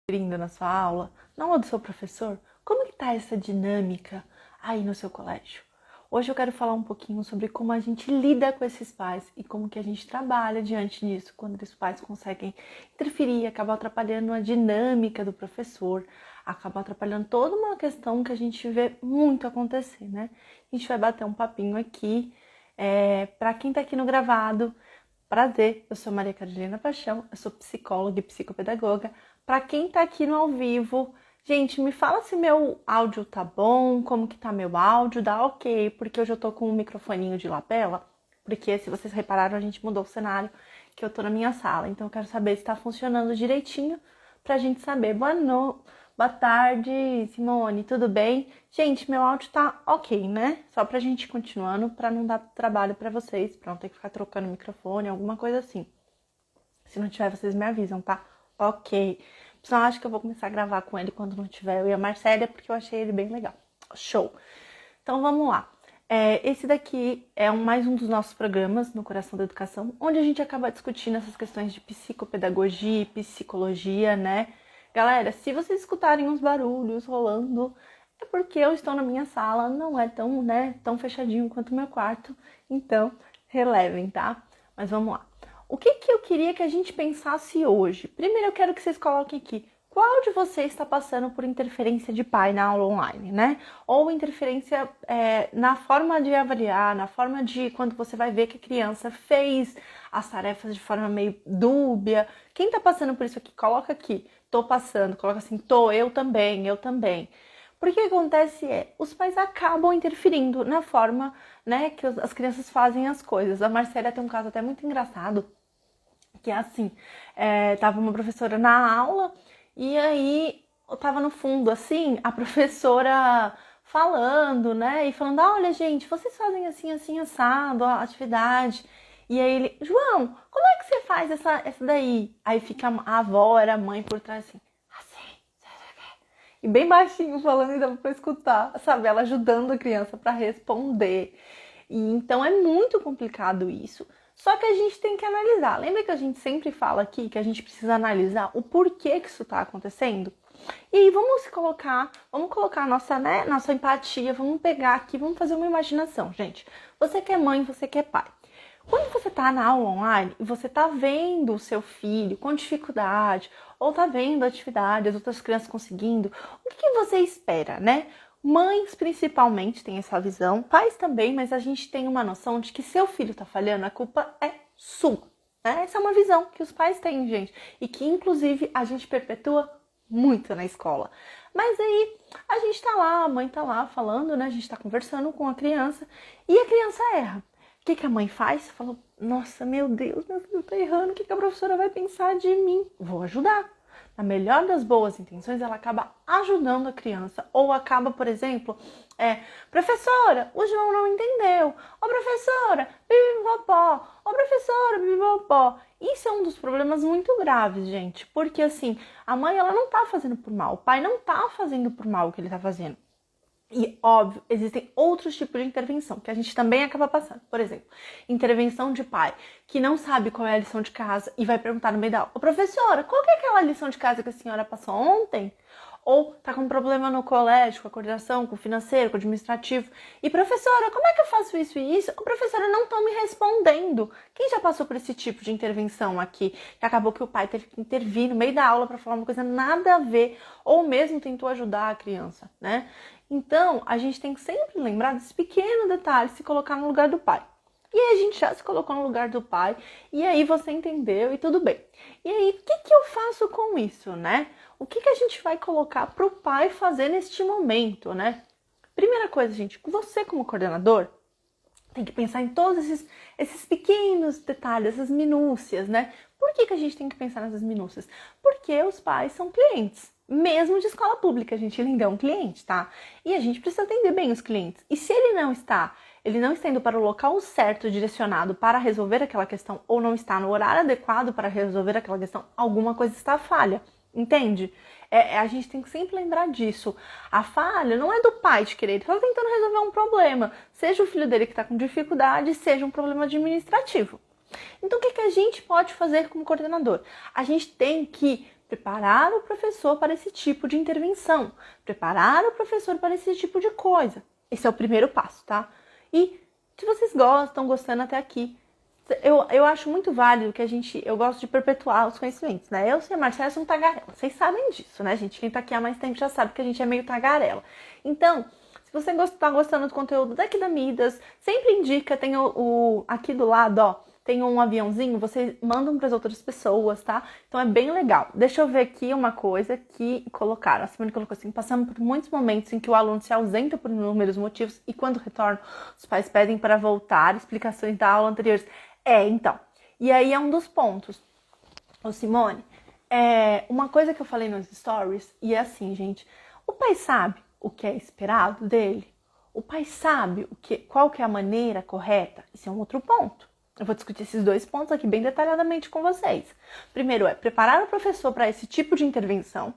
interferindo na sua aula, na aula do seu professor? Como que tá essa dinâmica aí no seu colégio? Hoje eu quero falar um pouquinho sobre como a gente lida com esses pais e como que a gente trabalha diante disso, quando os pais conseguem interferir, acabam atrapalhando a dinâmica do professor, acabam atrapalhando toda uma questão que a gente vê muito acontecer, né? A gente vai bater um papinho aqui, para quem tá aqui no gravado. Prazer, eu sou Maria Carolina Paixão, eu sou psicóloga e psicopedagoga. Para quem tá aqui no ao vivo, gente, me fala se meu áudio tá bom, como que tá meu áudio, dá ok, porque hoje eu tô com um microfoninho de lapela, porque se vocês repararam, a gente mudou o cenário, que eu tô na minha sala, então eu quero saber se tá funcionando direitinho pra gente saber. Boa tarde, Simone, tudo bem? Gente, meu áudio tá ok, né? Só pra gente ir continuando, pra não dar trabalho pra vocês, pra não ter que ficar trocando microfone, alguma coisa assim. Se não tiver, vocês me avisam, tá? Ok. Pessoal, acho que eu vou começar a gravar com ele quando não tiver eu e a Marcélia, porque eu achei ele bem legal. Show! Então, vamos lá. Esse daqui é mais um dos nossos programas no Coração da Educação, onde a gente acaba discutindo essas questões de psicopedagogia e psicologia, né? Galera, se vocês escutarem uns barulhos rolando, é porque eu estou na minha sala, não é tão, tão fechadinho quanto o meu quarto, então relevem, tá? Mas vamos lá. O que eu queria que a gente pensasse hoje? Primeiro eu quero que vocês coloquem aqui, qual de vocês está passando por interferência de pai na aula online, né? Ou interferência na forma de avaliar, na forma de quando você vai ver que a criança fez as tarefas de forma meio dúbia. Quem tá passando por isso aqui, coloca aqui. Tô passando, coloca assim, eu também. Porque o que acontece os pais acabam interferindo na forma, né, que as crianças fazem as coisas. A Marcélia tem um caso até muito engraçado, que é assim, tava uma professora na aula, e aí eu tava no fundo, assim, a professora falando, né, e falando, olha, gente, vocês fazem assim, assim, assado, a atividade. E aí ele, João, como é que você faz essa daí? Aí fica a avó, era a mãe por trás assim, e bem baixinho falando, e dava pra escutar, sabe? Ela ajudando a criança pra responder. E então é muito complicado isso. Só que a gente tem que analisar. Lembra que a gente sempre fala aqui que a gente precisa analisar o porquê que isso tá acontecendo? E aí vamos colocar a nossa empatia, vamos pegar aqui, vamos fazer uma imaginação, gente. Você que é mãe, você que é pai. Quando você tá na aula online e você tá vendo o seu filho com dificuldade, ou tá vendo atividades, outras crianças conseguindo, o que você espera, né? Mães principalmente têm essa visão, pais também, mas a gente tem uma noção de que seu filho tá falhando, a culpa é sua. Né? Essa é uma visão que os pais têm, gente, e que inclusive a gente perpetua muito na escola. Mas aí a gente tá lá, a mãe tá lá falando, né? A gente tá conversando com a criança e a criança erra. O que a mãe faz? Fala, nossa, meu Deus, meu filho tá errando, o que a professora vai pensar de mim? Vou ajudar. Na melhor das boas intenções, ela acaba ajudando a criança. Ou acaba, por exemplo, professora, o João não entendeu. Ô professora, bibibopó. Ô professora, bibibopó. Isso é um dos problemas muito graves, gente. Porque assim, a mãe ela não tá fazendo por mal. O pai não tá fazendo por mal o que ele tá fazendo. E, óbvio, existem outros tipos de intervenção que a gente também acaba passando. Por exemplo, intervenção de pai que não sabe qual é a lição de casa e vai perguntar no meio da aula, ô professora, qual que é aquela lição de casa que a senhora passou ontem? Ou tá com problema no colégio, com a coordenação, com o financeiro, com o administrativo. E professora, como é que eu faço isso e isso? Ô professora, não estão me respondendo. Quem já passou por esse tipo de intervenção aqui? Que acabou que o pai teve que intervir no meio da aula para falar uma coisa nada a ver, ou mesmo tentou ajudar a criança, né? Então, a gente tem que sempre lembrar desse pequeno detalhe, se colocar no lugar do pai. E aí a gente já se colocou no lugar do pai, e aí você entendeu e tudo bem. E aí, o que eu faço com isso, né? O que a gente vai colocar para o pai fazer neste momento, né? Primeira coisa, gente, você como coordenador tem que pensar em todos esses pequenos detalhes, essas minúcias, né? Por que a gente tem que pensar nessas minúcias? Porque os pais são clientes. Mesmo de escola pública, gente, ele ainda é um cliente, tá? E a gente precisa atender bem os clientes. E se ele não está indo para o local certo, direcionado para resolver aquela questão, ou não está no horário adequado para resolver aquela questão, alguma coisa está falha, entende? A gente tem que sempre lembrar disso. A falha não é do pai de querer, ele está tentando resolver um problema. Seja o filho dele que está com dificuldade, seja um problema administrativo. Então, o que a gente pode fazer como coordenador? A gente tem que preparar o professor para esse tipo de intervenção, preparar o professor para esse tipo de coisa. Esse é o primeiro passo, tá? E se vocês estão gostando até aqui, eu acho muito válido que eu gosto de perpetuar os conhecimentos, né? Eu e a Marcela somos tagarela, vocês sabem disso, né, gente? Quem tá aqui há mais tempo já sabe que a gente é meio tagarela. Então, se você tá gostando do conteúdo daqui da Midas, sempre indica, tem aqui do lado, ó, tem um aviãozinho, vocês mandam para as outras pessoas, tá? Então é bem legal. Deixa eu ver aqui uma coisa que colocaram. A Simone colocou assim: passamos por muitos momentos em que o aluno se ausenta por inúmeros motivos e quando retorna, os pais pedem para voltar explicações da aula anteriores. Então. E aí é um dos pontos. Ô Simone, uma coisa que eu falei nos stories, e é assim, gente, o pai sabe o que é esperado dele? O pai sabe qual que é a maneira correta? Isso é um outro ponto. Eu vou discutir esses dois pontos aqui bem detalhadamente com vocês. Primeiro preparar o professor para esse tipo de intervenção.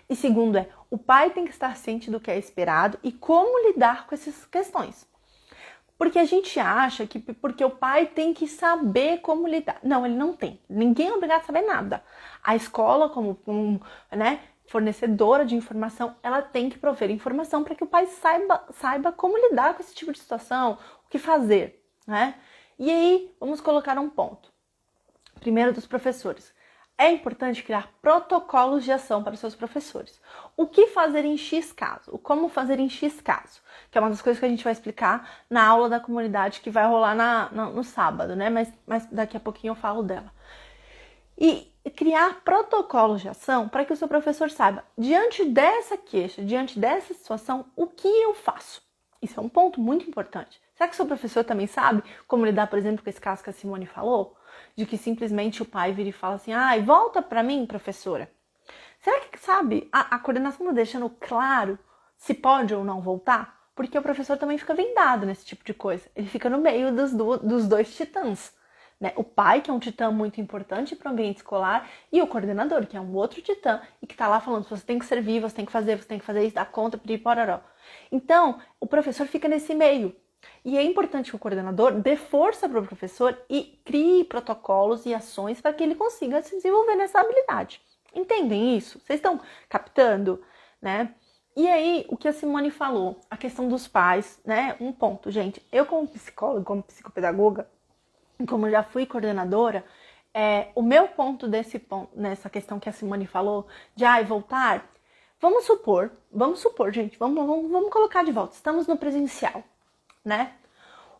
E segundo o pai tem que estar ciente do que é esperado e como lidar com essas questões. Porque a gente acha que porque o pai tem que saber como lidar. Não, ele não tem. Ninguém é obrigado a saber nada. A escola, como fornecedora de informação, ela tem que prover informação para que o pai saiba como lidar com esse tipo de situação, o que fazer, né? E aí, vamos colocar um ponto. Primeiro, dos professores. É importante criar protocolos de ação para os seus professores. O que fazer em X caso? O como fazer em X caso? Que é uma das coisas que a gente vai explicar na aula da comunidade que vai rolar no sábado, né? Mas daqui a pouquinho eu falo dela. E criar protocolos de ação para que o seu professor saiba, diante dessa queixa, diante dessa situação, o que eu faço? Isso é um ponto muito importante. Será que o seu professor também sabe como lidar, por exemplo, com esse caso que a Simone falou? De que simplesmente o pai vira e fala assim: volta para mim, professora. Será que sabe? A coordenação está deixando claro se pode ou não voltar? Porque o professor também fica vendado nesse tipo de coisa. Ele fica no meio dos dois titãs. Né? O pai, que é um titã muito importante para o ambiente escolar, e o coordenador, que é um outro titã, e que está lá falando: você tem que servir, você tem que fazer isso, dar conta, pororó. Então, o professor fica nesse meio. E é importante que o coordenador dê força para o professor e crie protocolos e ações para que ele consiga se desenvolver nessa habilidade. Entendem isso? Vocês estão captando, né? E aí, o que a Simone falou, a questão dos pais, né? Um ponto, gente. Eu, como psicóloga, como psicopedagoga, como já fui coordenadora, o meu ponto nessa questão que a Simone falou, de voltar, vamos supor, gente, vamos colocar de volta. Estamos no presencial, né?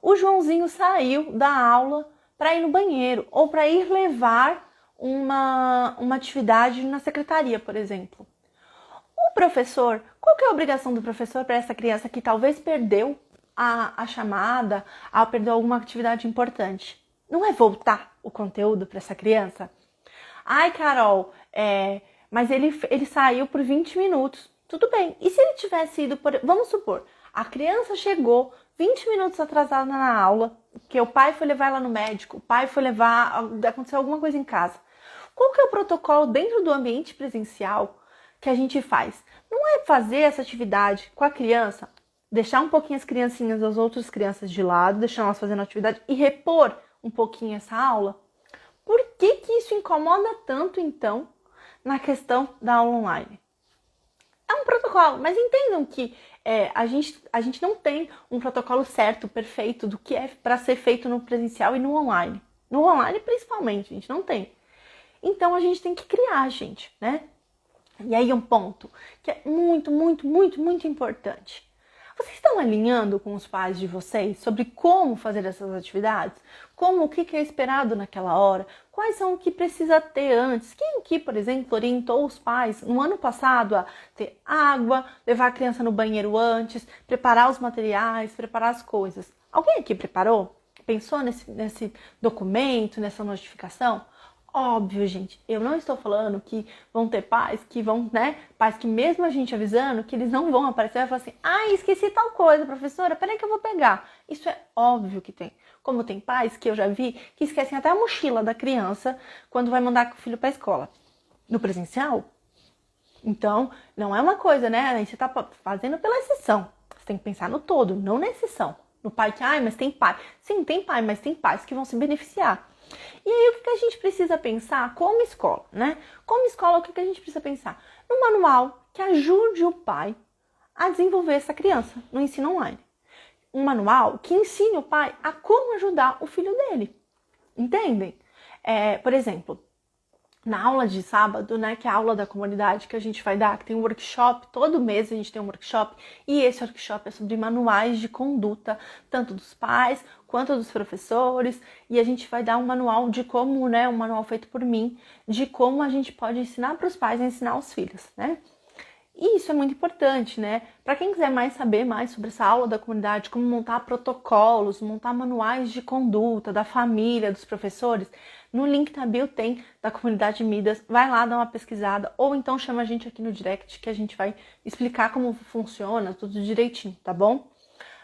O Joãozinho saiu da aula para ir no banheiro ou para ir levar uma atividade na secretaria, por exemplo. O professor, qual que é a obrigação do professor para essa criança que talvez perdeu a chamada, perdeu alguma atividade importante? Não é voltar o conteúdo para essa criança? Carol, mas ele saiu por 20 minutos. Tudo bem. E se ele tivesse ido Vamos supor, a criança chegou 20 minutos atrasada na aula, que o pai foi levar ela no médico, o pai foi aconteceu alguma coisa em casa. Qual que é o protocolo dentro do ambiente presencial que a gente faz? Não é fazer essa atividade com a criança, deixar um pouquinho as criancinhas, as outras crianças de lado, deixar elas fazendo a atividade e repor um pouquinho essa aula? Por que isso incomoda tanto, então, na questão da aula online? É um protocolo, mas entendam que a gente não tem um protocolo certo, perfeito, do que é para ser feito no presencial e no online. No online, principalmente, a gente não tem. Então, a gente tem que criar, gente, né? E aí, um ponto que é muito, muito, muito, muito importante. Vocês estão alinhando com os pais de vocês sobre como fazer essas atividades? O que é esperado naquela hora? Quais são o que precisa ter antes? Quem aqui, por exemplo, orientou os pais no ano passado a ter água, levar a criança no banheiro antes, preparar os materiais, preparar as coisas? Alguém aqui preparou? Pensou nesse documento, nessa notificação? Óbvio, gente, eu não estou falando que vão ter pais que vão, né? Pais que mesmo a gente avisando, que eles não vão aparecer e falar assim: esqueci tal coisa, professora, peraí que eu vou pegar. Isso é óbvio que tem. Como tem pais que eu já vi que esquecem até a mochila da criança quando vai mandar o filho para a escola. No presencial? Então, não é uma coisa, né? Você tá fazendo pela exceção. Você tem que pensar no todo, não na exceção. No pai que, mas tem pai. Sim, tem pai, mas tem pais que vão se beneficiar. E aí, o que a gente precisa pensar como escola, né? Como escola, o que a gente precisa pensar? Um manual que ajude o pai a desenvolver essa criança no ensino online. Um manual que ensine o pai a como ajudar o filho dele. Entendem? Por exemplo, na aula de sábado, né, que é a aula da comunidade que a gente vai dar, que tem um workshop, todo mês a gente tem um workshop, e esse workshop é sobre manuais de conduta, tanto dos pais quanto dos professores, e a gente vai dar um manual de como, né, um manual feito por mim, de como a gente pode ensinar para os pais a ensinar os filhos, né? E isso é muito importante, né? Para quem quiser saber mais sobre essa aula da comunidade, como montar protocolos, montar manuais de conduta da família, dos professores, no link da bio tem da comunidade Midas. Vai lá dar uma pesquisada ou então chama a gente aqui no direct que a gente vai explicar como funciona tudo direitinho, tá bom?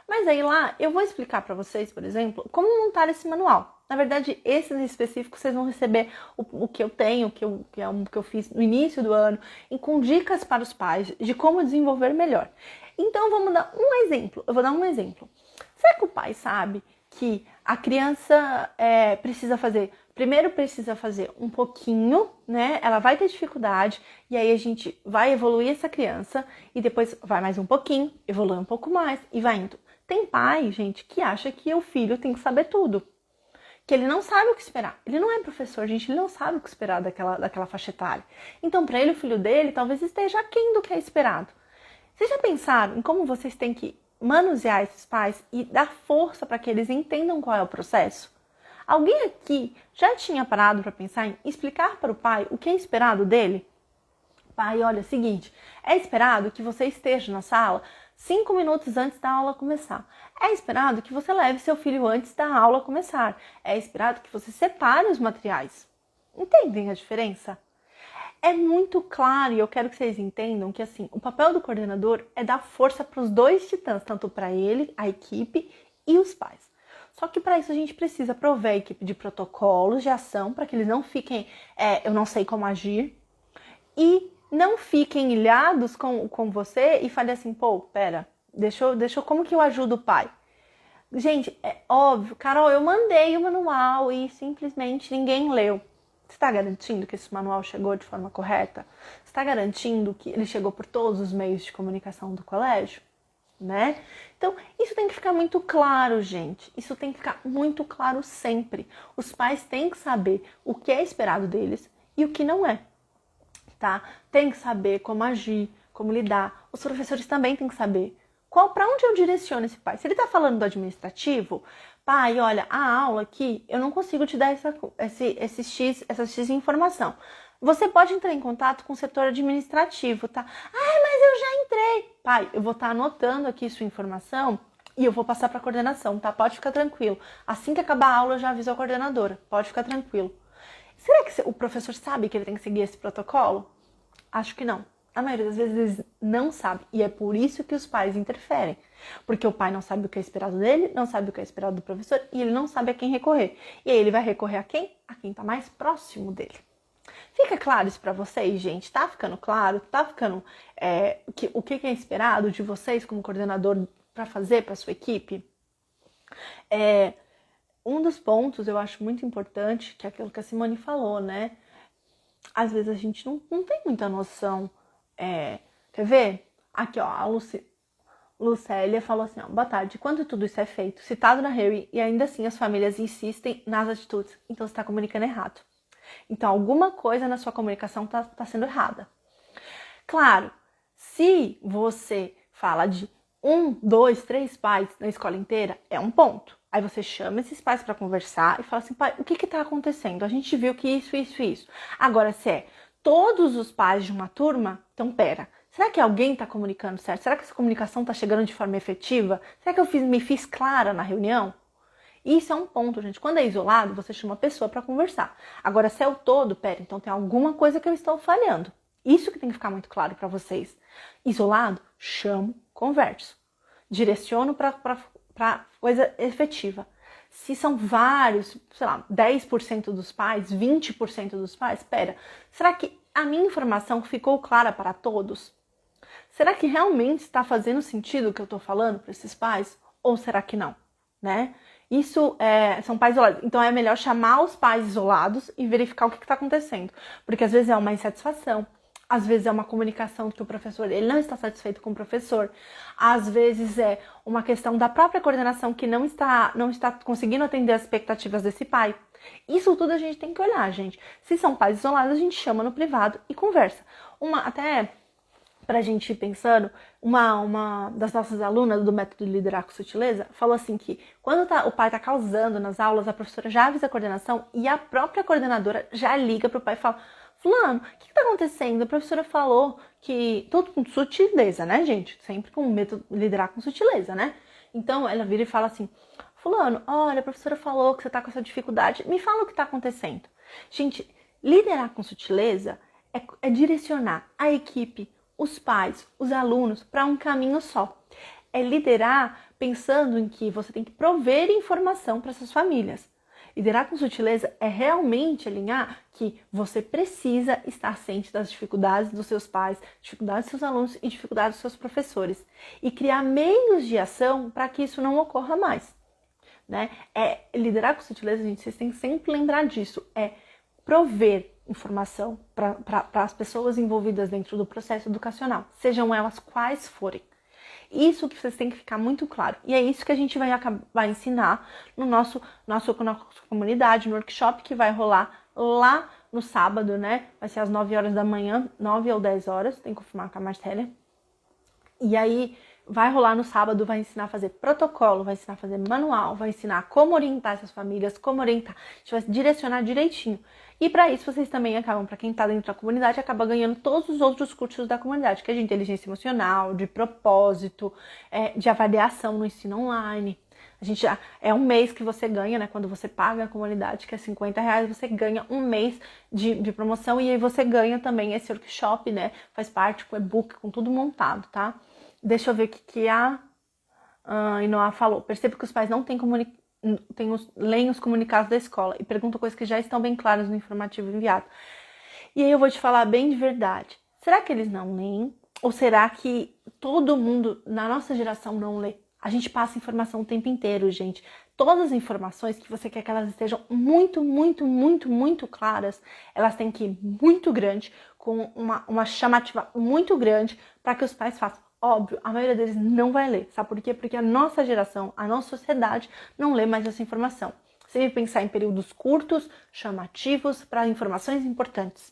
Mas aí lá eu vou explicar para vocês, por exemplo, como montar esse manual. Na verdade, esse em específico vocês vão receber o que eu tenho, que é um que eu fiz no início do ano, e com dicas para os pais de como desenvolver melhor. Então vamos dar um exemplo. Eu vou dar um exemplo. Será que o pai sabe que a criança primeiro precisa fazer um pouquinho, né? Ela vai ter dificuldade e aí a gente vai evoluir essa criança e depois vai mais um pouquinho, evolui um pouco mais e vai indo. Tem pai, gente, que acha que o filho tem que saber tudo. Que ele não sabe o que esperar. Ele não é professor, gente, ele não sabe o que esperar daquela faixa etária. Então, para ele, o filho dele talvez esteja aquém do que é esperado. Vocês já pensaram em como vocês têm que manusear esses pais e dar força para que eles entendam qual é o processo? Alguém aqui já tinha parado para pensar em explicar para o pai o que é esperado dele? Pai, olha, é o seguinte, é esperado que você esteja na sala 5 minutos antes da aula começar. É esperado que você leve seu filho antes da aula começar. É esperado que você separe os materiais. Entendem a diferença? É muito claro e eu quero que vocês entendam que assim, o papel do coordenador é dar força para os dois titãs, tanto para ele, a equipe e os pais. Só que para isso a gente precisa prover a equipe de protocolos de ação para que eles não fiquem, eu não sei como agir, e não fiquem ilhados com você e falem assim, pô, pera, deixa eu, como que eu ajudo o pai? Gente, é óbvio, Carol, eu mandei o manual e simplesmente ninguém leu. Você está garantindo que esse manual chegou de forma correta? Você está garantindo que ele chegou por todos os meios de comunicação do colégio? Né? Então, isso tem que ficar muito claro, gente. Isso tem que ficar muito claro sempre. Os pais têm que saber o que é esperado deles e o que não é. Tá? Tem que saber como agir, como lidar. Os professores também têm que saber para onde eu direciono esse pai. Se ele está falando do administrativo, pai, olha, a aula aqui, eu não consigo te dar essa X informação. Você pode entrar em contato com o setor administrativo, tá? Ah, mas eu já entrei. Pai, eu vou estar anotando aqui sua informação e eu vou passar para a coordenação, tá? Pode ficar tranquilo. Assim que acabar a aula, eu já aviso a coordenadora. Pode ficar tranquilo. Será que o professor sabe que ele tem que seguir esse protocolo? Acho que não. A maioria das vezes eles não sabem. E é por isso que os pais interferem. Porque o pai não sabe o que é esperado dele, não sabe o que é esperado do professor e ele não sabe a quem recorrer. E aí ele vai recorrer a quem? A quem está mais próximo dele. Fica claro isso para vocês, gente? Tá ficando claro? Tá ficando o que é esperado de vocês como coordenador para fazer para sua equipe? Um dos pontos eu acho muito importante, que é aquilo que a Simone falou, né? Às vezes a gente não tem muita noção. Quer ver? Aqui, ó, a Lucélia falou assim, ó, boa tarde, quando tudo isso é feito, citado na Harry, e ainda assim as famílias insistem nas atitudes, então você está comunicando errado. Então, alguma coisa na sua comunicação está sendo errada. Claro, se você fala de 1, 2, 3 pais na escola inteira, é um ponto. Aí você chama esses pais para conversar e fala assim, pai, o que está acontecendo? A gente viu que isso. Agora, se é todos os pais de uma turma, então pera, será que alguém está comunicando certo? Será que essa comunicação está chegando de forma efetiva? Será que eu me fiz clara na reunião? Isso é um ponto, gente. Quando é isolado, você chama a pessoa para conversar. Agora, se é o todo, pera, então tem alguma coisa que eu estou falhando. Isso que tem que ficar muito claro para vocês. Isolado, chamo, converso. Direciono para coisa efetiva. Se são vários, sei lá, 10% dos pais, 20% dos pais, pera, será que a minha informação ficou clara para todos? Será que realmente está fazendo sentido o que eu estou falando para esses pais? Ou será que não? Né? São pais isolados. Então é melhor chamar os pais isolados e verificar o que está acontecendo. Porque às vezes é uma insatisfação, às vezes é uma comunicação que o professor ele não está satisfeito com o professor, às vezes é uma questão da própria coordenação que não está conseguindo atender as expectativas desse pai. Isso tudo a gente tem que olhar, gente. Se são pais isolados, a gente chama no privado e conversa. Até pra gente ir pensando, uma das nossas alunas do método Liderar com Sutileza falou assim que quando o pai tá causando nas aulas, a professora já avisa a coordenação e a própria coordenadora já liga pro pai e fala: Fulano, o que tá acontecendo? A professora falou que... Tudo com sutileza, né, gente? Sempre com o método Liderar com Sutileza, né? Então ela vira e fala assim: Fulano, olha, a professora falou que você tá com essa dificuldade, me fala o que tá acontecendo. Gente, liderar com sutileza é direcionar a equipe, os pais, os alunos para um caminho só. É liderar pensando em que você tem que prover informação para essas famílias. Liderar com sutileza é realmente alinhar que você precisa estar ciente das dificuldades dos seus pais, dificuldades dos seus alunos e dificuldades dos seus professores. E criar meios de ação para que isso não ocorra mais. Né? Liderar com sutileza, gente, vocês têm que sempre lembrar disso. É prover informação para as pessoas envolvidas dentro do processo educacional, sejam elas quais forem. Isso que vocês têm que ficar muito claro. E é isso que a gente vai ensinar no nossa comunidade, no workshop que vai rolar lá no sábado, né? Vai ser às 9 horas da manhã, 9 ou 10 horas, tem que confirmar com a Marcélia. E aí vai rolar no sábado, vai ensinar a fazer protocolo, vai ensinar a fazer manual, vai ensinar como orientar essas famílias, como orientar, a gente vai direcionar direitinho. E para isso vocês também acabam, para quem está dentro da comunidade, acaba ganhando todos os outros cursos da comunidade, que é de inteligência emocional, de propósito, de avaliação no ensino online. A gente é um mês que você ganha, né? Quando você paga a comunidade, que é R$50, você ganha um mês de promoção e aí você ganha também esse workshop, né? Faz parte com e-book, com tudo montado, tá? Deixa eu ver o que a Inoa falou. Percebo que os pais não leem os comunicados da escola e perguntam coisas que já estão bem claras no informativo enviado. E aí eu vou te falar bem de verdade. Será que eles não leem? Ou será que todo mundo na nossa geração não lê? A gente passa informação o tempo inteiro, gente. Todas as informações que você quer que elas estejam muito, muito, muito, muito claras, elas têm que ir muito grande, com uma chamativa muito grande, para que os pais façam. Óbvio, a maioria deles não vai ler. Sabe por quê? Porque a nossa geração, a nossa sociedade não lê mais essa informação. Sempre pensar em períodos curtos, chamativos, para informações importantes,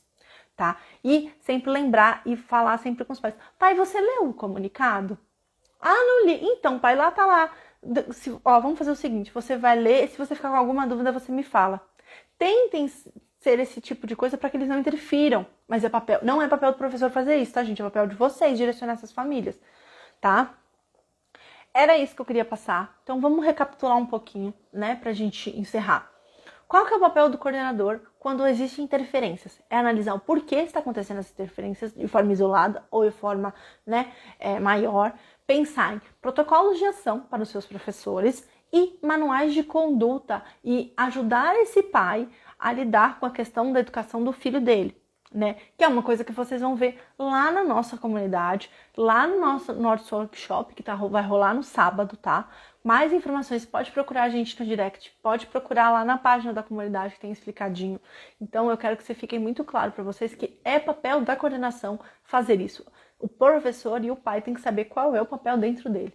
tá? E sempre lembrar e falar sempre com os pais. Pai, você leu o comunicado? Ah, não li. Então, pai, lá tá lá. Vamos fazer o seguinte, você vai ler, se você ficar com alguma dúvida, você me fala. Tentem ser esse tipo de coisa para que eles não interfiram. Mas não é papel do professor fazer isso, tá, gente? É papel de vocês direcionar essas famílias, tá? Era isso que eu queria passar. Então, vamos recapitular um pouquinho, né, pra gente encerrar. Qual que é o papel do coordenador quando existem interferências? É analisar o porquê está acontecendo essas interferências de forma isolada ou de forma, né, maior. Pensar em protocolos de ação para os seus professores e manuais de conduta e ajudar esse pai a lidar com a questão da educação do filho dele, né? Que é uma coisa que vocês vão ver lá na nossa comunidade, lá no nosso workshop, que vai rolar no sábado, tá? Mais informações, pode procurar a gente no direct, pode procurar lá na página da comunidade que tem explicadinho. Então, eu quero que fique muito claro para vocês que é papel da coordenação fazer isso. O professor e o pai têm que saber qual é o papel dentro dele.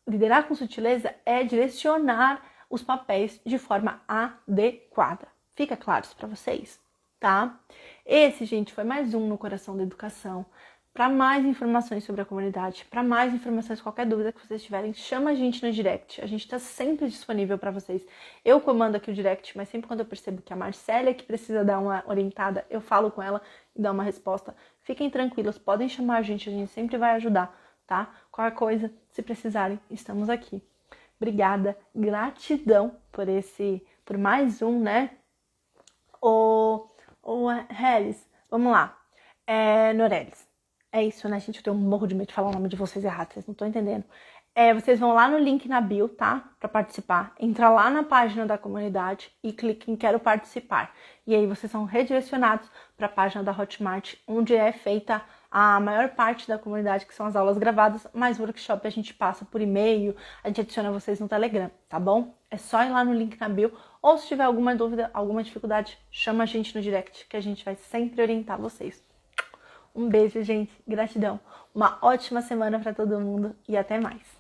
Liderar com sutileza é direcionar os papéis de forma adequada. Fica claro isso para vocês, tá? Esse, gente, foi mais um no Coração da Educação. Para mais informações sobre a comunidade, para mais informações, qualquer dúvida que vocês tiverem, chama a gente no direct. A gente está sempre disponível para vocês. Eu comando aqui o direct, mas sempre quando eu percebo que a Marcélia que precisa dar uma orientada, eu falo com ela e dou uma resposta. Fiquem tranquilos, podem chamar a gente sempre vai ajudar, tá? Qualquer coisa, se precisarem, estamos aqui. Obrigada, gratidão por mais um, né? Helis, vamos lá. Norelis. É isso, né, gente? Eu tenho um morro de medo de falar o nome de vocês errado, vocês não estão entendendo. Vocês vão lá no link na bio, tá? Pra participar. Entra lá na página da comunidade e clique em Quero Participar. E aí vocês são redirecionados para a página da Hotmart, onde é feita a maior parte da comunidade, que são as aulas gravadas, mais o workshop a gente passa por e-mail, a gente adiciona vocês no Telegram, tá bom? É só ir lá no link na bio, ou se tiver alguma dúvida, alguma dificuldade, chama a gente no direct, que a gente vai sempre orientar vocês. Um beijo, gente, gratidão, uma ótima semana para todo mundo e até mais!